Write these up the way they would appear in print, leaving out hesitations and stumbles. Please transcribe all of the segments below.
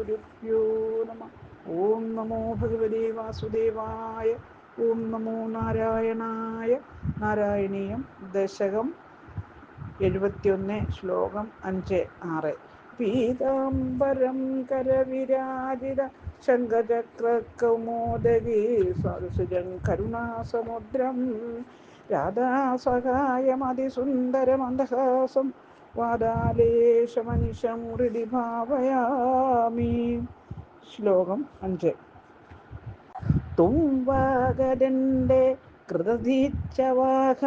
ഗുരുഭ്യോ നമ. ഓം നമോ ഭഗവതേ വാസുദേവായ. ഓം നമോ നാരായണായ. നാരായണീയം ദശകം 71 ശ്ലോകം 5-6. പീതാംബരം കരവിരാജിത ശംഖചക്രകൗമോദഗീ സരസിജം കരുണാസമുദ്രം രാധാസഹായമതിസുന്ദരമന്ദഹാസം വാദാലേശമനിശം ഹൃദി ഭാവയാമി. ശ്ലോകം 5. തുംവാഗദണ്ഡേ കൃതധീച്ചവാഹ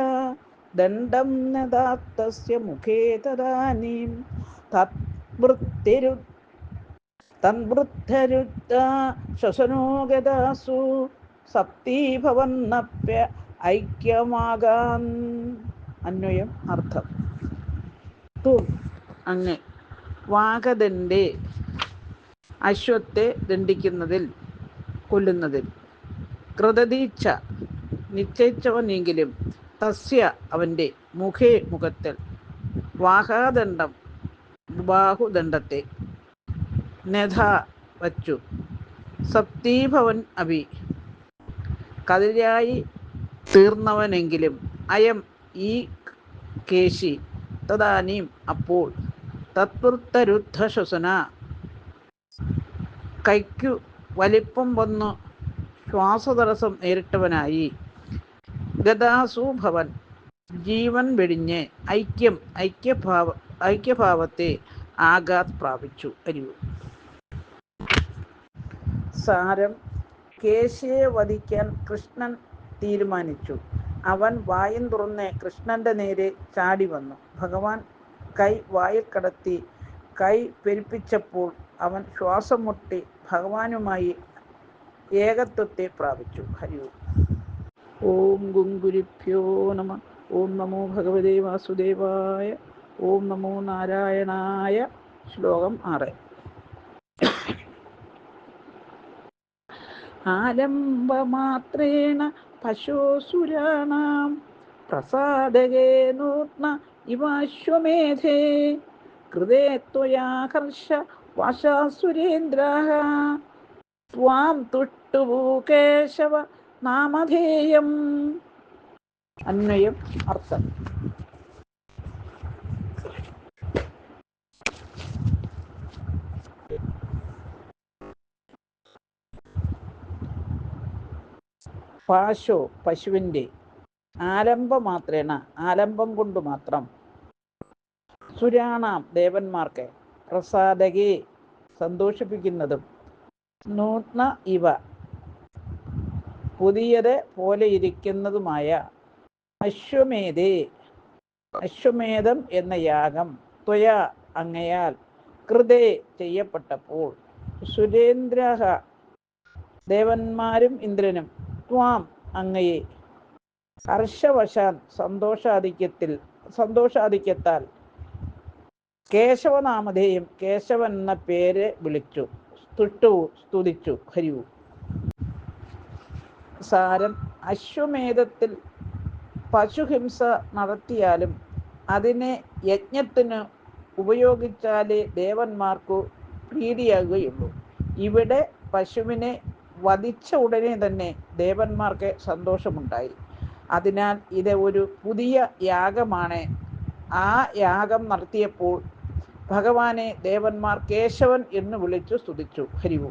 ദണ്ഡം നദാത്തസ്യ മുഖേ തദാനീം തദ്വൃദ്ധരുദ്ധാ ശ്വസനോ ഗദാസു സപ്തീഭവന്നപ്യ ഐക്യമാകാൻ. അന്വയം അർത്ഥം. തും അങ്ങ്, വാഗദണ്ഡേ അശ്വത്തെ ദണ്ഡിക്കുന്നതിൽ കൊല്ലുന്നതിൽ, കൃതദീച്ഛ നിശ്ചയിച്ചവനെങ്കിലും, തസ്യ അവൻ്റെ, മുഖേ മുഖത്തിൽ, വാഹാദണ്ഡം ബാഹുദണ്ഡത്തെ, നഥ വച്ചു, സപ്തീഭവൻ അഭി കതിരായി തീർന്നവനെങ്കിലും, അയം ഈ കേശി, തദാനീം അപ്പോൾ, തത്വൃത്തരുദ്ധ ശ്വസന കൈക്കു വലിപ്പം വന്നു ശ്വാസതടസ്സം നേരിട്ടവനായി, ഗദാസു ഭവൻ ജീവൻ വെടിഞ്ഞ്, ഐക്യഭാവത്തെ ആഘാത് പ്രാപിച്ചു. അരിവു. സാരം: കേശിയെ വധിക്കാൻ കൃഷ്ണൻ തീരുമാനിച്ചു. അവൻ വായും തുറന്ന് കൃഷ്ണന്റെ നേരെ ചാടി വന്നു. ഭഗവാൻ കൈ വായിൽ കടത്തി കൈ പെരുപ്പിച്ചപ്പോൾ അവൻ ശ്വാസം മുട്ടി ഭഗവാനുമായി ഏകത്വത്തെ പ്രാപിച്ചു. ഹരി ഓം. ഓം ഗുരുഭ്യോ നമ. ഓം നമോ ഭഗവതേ വാസുദേവായ. ഓം നമോ നാരായണായ. ശ്ലോകം 6. ആലംബമാത്രേണ പശോസുരാണാം പ്രസാദകേ നൂത്ന ഇവാശ്വമേധേ കൃതേ ത്വയാകർഷ വശാസുരേന്ദ്രാഃ ത്വാം തുഷ്ടുവു കേശവ നാമധേയം. അന്വയം അർത്ഥം. പാശോ പശുവിൻ്റെ, ആലംബമാത്രേണ ആലംബം കൊണ്ട് മാത്രം, സുരാണാം ദേവന്മാർക്ക്, പ്രസാദകേ സന്തോഷിപ്പിക്കുന്നതും, നൂത്ന ഇവ പുതിയത് പോലെയിരിക്കുന്നതുമായ, അശ്വമേധേ അശ്വമേധം എന്ന യാഗം, ത്വയാ അങ്ങയാൽ, കൃതേ ചെയ്യപ്പെട്ടപ്പോൾ, സുരേന്ദ്രഃ ദേവന്മാരും ഇന്ദ്രനും, ത്വാം അങ്ങയെ, ഹർഷവശാൻ സന്തോഷാധിക്യത്താൽ, കേശവനാമധേയം കേശവൻ എന്ന പേര് വിളിച്ചു, സ്തുതിച്ചു. ഹരിവു. സാരം: അശ്വമേധത്തിൽ പശുഹിംസ നടത്തിയാലും അതിനെ യജ്ഞത്തിന് ഉപയോഗിച്ചാലേ ദേവന്മാർക്കു പ്രീതിയാകുകയുള്ളൂ. ഇവിടെ പശുവിനെ വധിച്ച ഉടനെ തന്നെ ദേവന്മാർക്ക് സന്തോഷമുണ്ടായി. അതിനാൽ ഇത് ഒരു പുതിയ യാഗമാണ്. ആ യാഗം നടത്തിയപ്പോൾ ഭഗവാനെ ദേവന്മാർ കേശവൻ എന്ന് വിളിച്ചു സ്തുതിച്ചു. ഹരിവു.